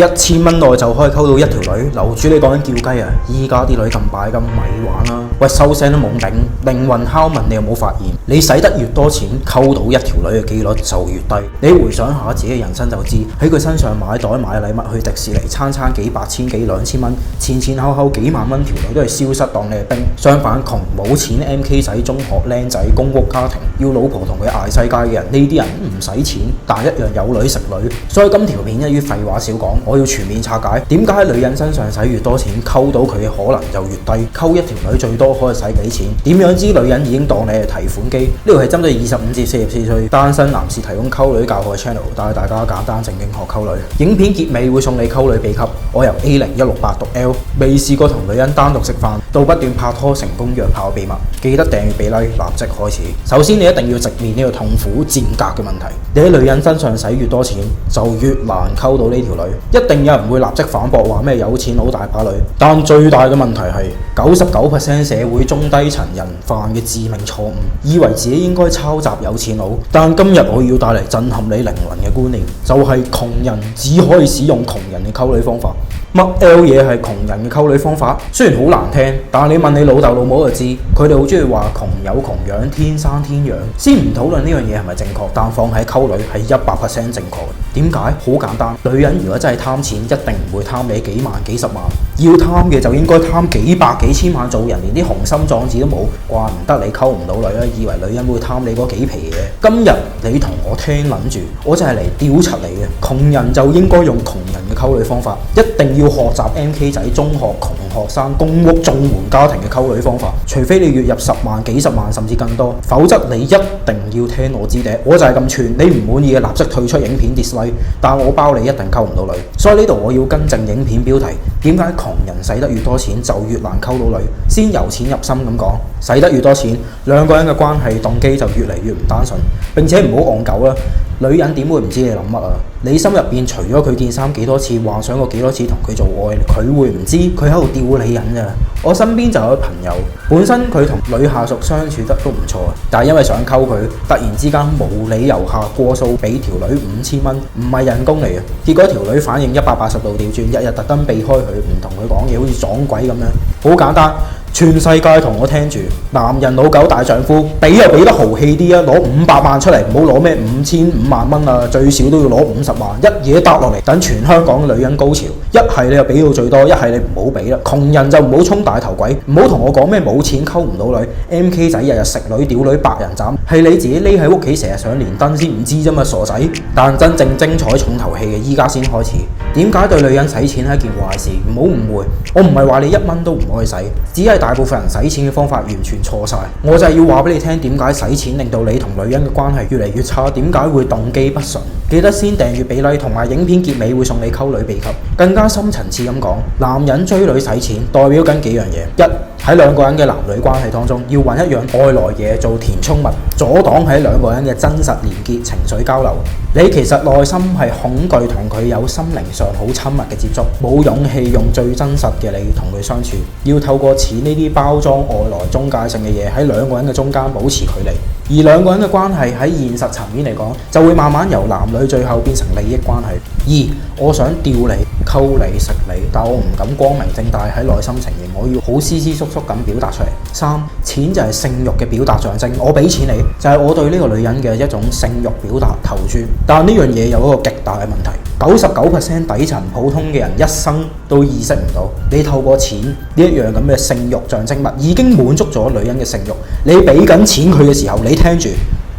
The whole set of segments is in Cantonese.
1000蚊內就可以溝到一條女，樓主你講緊叫雞啊！依家啲女咁擺咁咪玩啦，喂收聲都冇頂，靈魂拷問你有冇發現？你使得越多錢，溝到一條女嘅機率就越低。你回想下自己嘅人生就知，喺佢身上買袋買禮物去迪士尼，餐幾百千幾2000蚊，前後幾萬蚊條女都係消失當你係兵。相反窮冇錢 MK 仔、中學僆仔、公屋家庭要老婆同佢捱世界嘅人，呢啲人唔使錢，但一樣有女食女。所以今條片一於廢話少講，我要全面拆解點解喺女人身上使越多錢，溝到佢嘅可能就越低。溝一條女最多可以使幾錢？點樣知女人已經當你係提款機？呢度係針對25至44歲單身男士提供溝女教學嘅 channel， 帶大家簡單正經學溝女。影片結尾會送你溝女秘笈。我由 A0168 讀 L， 未試過同女人單獨食飯，到不斷拍拖成功約炮秘密。記得訂閱俾 like， 立即開始。首先你一定要直面呢個痛苦賤格嘅問題。你喺女人身上使越多錢，就越難溝到呢條女。一定有人會立即反駁話咩有錢佬大把女，但最大嘅問題係99% 社會中低層人犯嘅致命錯誤，以為自己應該抄襲有錢佬。但今日我要帶嚟震撼你靈魂嘅觀念，就係窮人只可以使用窮人嘅溝女方法。乜 L 嘢係窮人嘅溝女方法？雖然好難聽，但係你問你老豆老母就知，佢哋好中意話窮有窮樣，天生天養。先唔討論呢樣嘢係咪正確，但放喺溝女係100% 正確嘅。點解？好簡單，女人如果真係貪錢，一定唔會貪你幾萬幾十萬，要貪嘅就應該貪幾百幾千萬，做人連啲雄心壯志都冇，怪唔得你溝唔到女啦，以為女人會貪你嗰幾皮嘢。今日你同我聽諗住，我就係嚟屌柒你嘅。窮人就應該用窮人嘅溝女方法，一定要學習 MK 仔、中學窮學生、公屋綜援家庭嘅溝女方法。除非你月入10萬、幾十萬甚至更多，否則你一定要聽我支笛。我就係咁串，你唔滿意嘅立即退出影片 dislike， 但我包你一定溝唔到女。所以呢度我要更正影片標題，點解窮人使得越多錢就越難溝到女？先由淺入深咁講，使得越多錢，兩個人嘅關係動機就越嚟越唔單純，並且唔好戇鳩啦。女人點會唔知你諗乜啊？你心入邊除咗佢件衫幾多次，幻想過幾多次同佢做愛，佢會唔知佢喺度吊你癮咋？我身邊就有朋友，本身佢同女下屬相處得都唔錯，但係因為想溝佢，突然之間無理由下過數俾條女5000蚊，唔係人工嚟嘅。結果條女反應180度調轉，日日特登避開佢，唔同佢講嘢，好似撞鬼咁樣。好簡單。全世界同我聽住，男人老狗大丈夫，俾就俾得豪氣啲啊！攞500萬出嚟，唔好攞咩5000、5萬蚊啊，最少都要攞50萬，一嘢搭落嚟，等全香港嘅女人高潮。一係你就俾到最多，一係你唔好俾啦。窮人就唔好衝大頭鬼，唔好同我講咩冇錢溝唔到女 ，MK 仔日日食女屌女百人斬，係你自己匿喺屋企成日上連登先唔知啫嘛，傻仔！但真正精彩重頭戲嘅依家先開始。點解對女人使錢係一件壞事？唔好誤會，我唔係話你1蚊都唔可以使，只係大部分人使錢嘅方法完全錯晒。我就係要話俾你聽，點解使錢令到你同女人嘅關係越嚟越差？點解會動機不純？記得先訂閱俾 like， 同埋影片結尾會送你溝女秘笈。更加深層次咁講，男人追女使錢代表緊幾樣嘢。一，喺兩個人嘅男女關係當中，要揾一樣外來嘢做填充物，阻擋喺兩個人嘅真實連結、情緒交流。你其實內心係恐懼同佢有心靈上好親密嘅接觸，冇勇氣用最真實嘅你同佢相處，要透過錢呢啲包裝外來中介性嘅嘢喺兩個人嘅中間保持距離。而兩個人嘅關係喺現實層面嚟講，就會慢慢由男女最後變成利益關係。二，我想釣你、溝你、食你，但我唔敢光明正大喺內心承認，我要好斯斯縮縮咁表達出嚟。三，錢就係性慾嘅表達象徵，我俾錢你就係我對呢個女人嘅一種性慾表達投注。但呢樣嘢有一個極大嘅問題，99% 底層普通嘅人一生都意識唔到，你透過錢呢一樣咁嘅性慾象徵物已經滿足咗女人嘅性慾。你俾緊錢佢嘅時候，你聽住，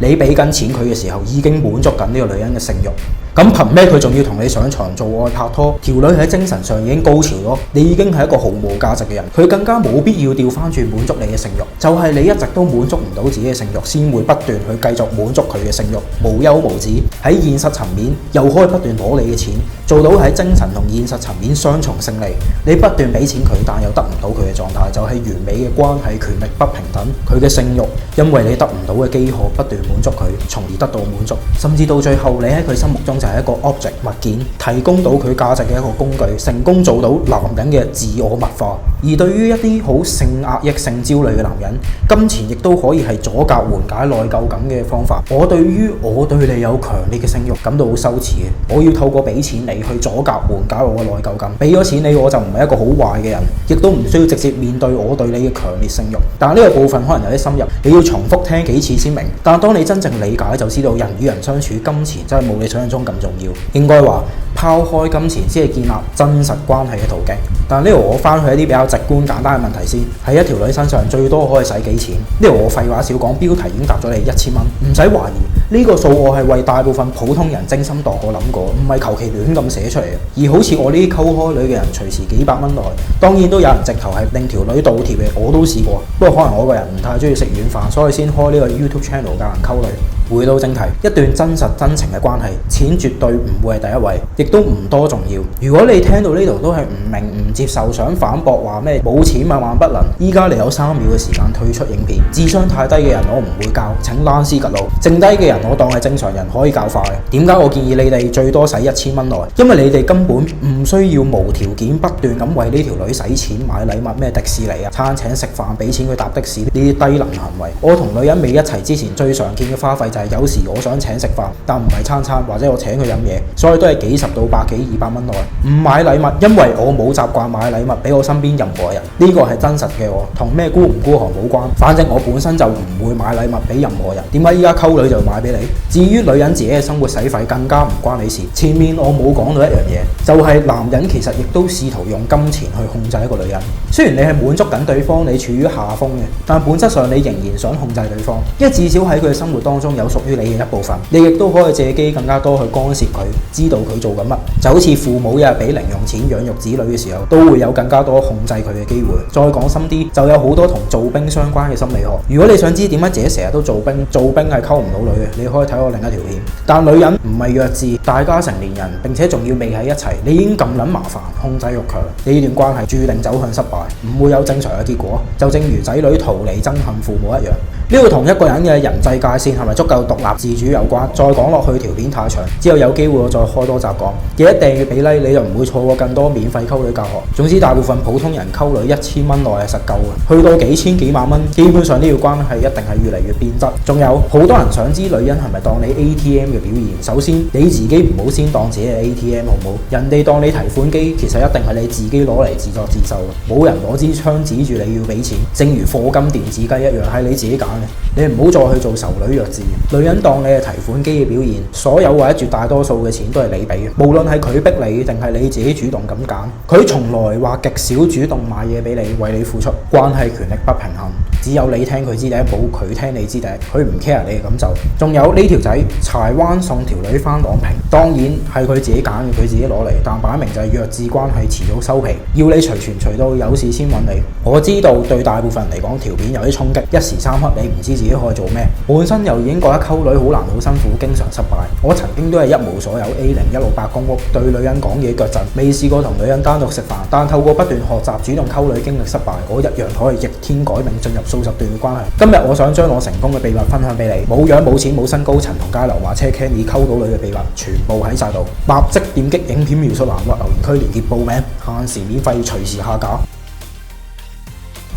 你俾緊錢佢嘅時候已經滿足緊呢個女人嘅性慾。咁憑咩佢仲要同你上床做愛拍拖？條女喺精神上已經高潮咗，你已經係一個毫無價值嘅人，佢更加冇必要調翻轉滿足你嘅性慾。就係你一直都滿足唔到自己嘅性慾，先會不斷去繼續滿足佢嘅性慾，無休無止。喺現實層面又可以不斷攞你嘅錢，做到喺精神同現實層面雙重勝利。你不斷俾錢佢，但又得唔到佢嘅狀態，就係完美嘅關係，權力不平等。佢嘅性慾因為你得唔到嘅飢渴，不斷滿足佢，從而得到滿足，甚至到最後你喺佢心目中就係一個 object 物件，提供到佢價值嘅一個工具，成功做到男人嘅自我物化。而對於一啲好性壓抑、性焦慮嘅男人，金錢亦都可以係阻隔緩解內疚感嘅方法。我對於我對你有強烈嘅性慾感到好羞恥嘅，我要透過俾錢你去阻隔緩解我嘅內疚感。俾咗錢你，我就唔係一個好壞嘅人，亦都唔需要直接面對我對你嘅強烈性慾。但係呢個部分可能有啲深入，你要重複聽幾次先明。但係當你真正理解，就知道人與人相處，金錢真係冇你想象中咁重要。應該話拋開金錢先係建立真實關係嘅途徑。但係呢度我翻去一啲比較直觀簡單嘅問題先。喺一條女身上最多可以使幾錢？呢度我廢話少講，標題已經答咗你1000蚊，唔使懷疑呢個數我係為大部分普通人精心度過諗過，唔係求其亂咁寫出嚟嘅。而好似我呢啲溝開女嘅人，隨時幾百蚊內，當然都有人直頭係令條女倒貼嘅，我都試過。不過可能我個人唔太中意食軟飯，所以先開呢個 YouTube channel 教人溝女。回到正題，一段真實真情嘅關係，錢絕對唔會係第一位，亦都唔多重要。如果你聽到呢度都係唔明唔接受，想反駁話咩冇錢萬萬不能，依家你有3秒嘅時間退出影片。智商太低嘅人我唔會教，請躝屍趌路。剩低嘅人我當係正常人可以教化嘅。點解我建議你哋最多使1000蚊內？因為你哋根本唔需要無條件不斷咁為呢條女使錢買禮物，咩迪士尼啊、餐請食飯、俾錢佢搭的士呢啲低能行為。我同女人未一齊之前最常見嘅花費就係有時我想請食飯，但唔係餐餐，或者我請佢飲嘢，所以都係幾十到百幾200蚊內。唔買禮物，因為我冇習慣買禮物俾我身邊任何人，呢個係真實嘅我，同咩孤唔孤寒冇關。反正我本身就唔會買禮物俾任何人，點解依家溝女就買俾你？至於女人自己嘅生活使費更加唔關你事。前面我冇講到一樣嘢，就係男人其實亦都試圖用金錢去控制一個女人。雖然你係滿足緊對方，你處於下風嘅，但本質上你仍然想控制對方，因為至少喺佢嘅生活當中有屬於你嘅一部分，你亦都可以借機更加多去干涉佢，知道佢做緊乜。就好似父母日日俾零用錢養育子女嘅時候，都會有更加多控制佢嘅機會。再講深啲，就有好多同做兵相關嘅心理學。如果你想知點解自己成日都做兵係溝唔到女嘅，你可以睇我另一條片。但女人唔係弱智，大家成年人，並且仲要未喺一齊，你已經咁撚麻煩，控制欲強，呢段關係注定走向失敗，唔會有正常嘅結果。就正如仔女逃離憎恨父母一樣。呢個同一個人嘅人際界線係咪足夠獨立自主有關。再講落去條片太長，之後有機會我再開多集講。記得訂閱俾 like，你就唔會錯過更多免費溝女教學。總之大部分普通人溝女1000蚊內係實夠嘅，去到幾千幾萬蚊，基本上呢條關係一定係越嚟越變質。仲有好多人想知女人係咪當你 ATM 嘅表現。首先你自己唔好先當自己係 ATM 好唔好？人哋當你提款機，其實一定係你自己攞嚟自作自受嘅，冇人攞支槍指住你要俾錢。正如課金電子雞一樣，係你自己揀嘅。你唔好再去做仇女弱智。女人當你係提款機嘅表現，所有或者絕大多數嘅錢都係你俾嘅，無論係佢逼你定係你自己主動咁揀。佢從來話極少主動買嘢俾你，為你付出。關係權力不平衡，只有你聽佢支笛，冇佢聽你支笛。佢唔 care 你嘅感受。仲有呢條仔柴灣送條女翻朗屏，當然係佢自己揀嘅，佢自己攞嚟，但擺明就係弱智關係，遲早收皮。要你隨傳隨到，有事先揾你。我知道對大部分人嚟講條片有啲衝擊，一時三刻你唔知自己可以做咩，本身又已經覺得溝女好難好辛苦，經常失敗。我曾經都係一無所有 A0168公屋，對女人講嘢腳震，未試過同女人單獨食飯，但透過不斷學習主動溝女經歷失敗，我一樣可以逆天改命，進入數十段嘅關係。今日我想將我成功嘅秘密分享俾你，冇樣冇錢冇身高，陳同佳流馬車 Candy 溝到女嘅秘密全部喺晒度，立即點擊影片描述欄或留言區連結報名，限時免費，隨時下架。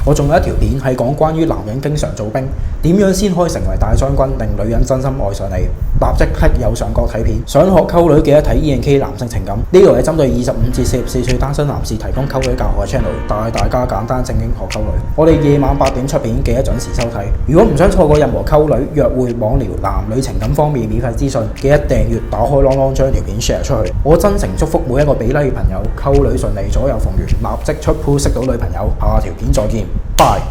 我仲有一條片係講關於男人經常做兵，點樣先可以成為大將軍，令女人真心愛上你。立即 click 右上角睇片。想學溝女記得睇 ENK 男性情感，呢度係針對25至44歲單身男士提供溝女教學嘅 channel， 帶大家簡單正經學溝女。我哋夜晚8點出片，記得準時收睇。如果唔想錯過任何溝女、約會、網聊、男女情感方面免費資訊，記得訂閱、打開啷啷將條片 share 出去。我真誠祝福每一個俾 like 嘅朋友溝女順利，左右逢源，立即出鋪識到女朋友。下條片再見，拜。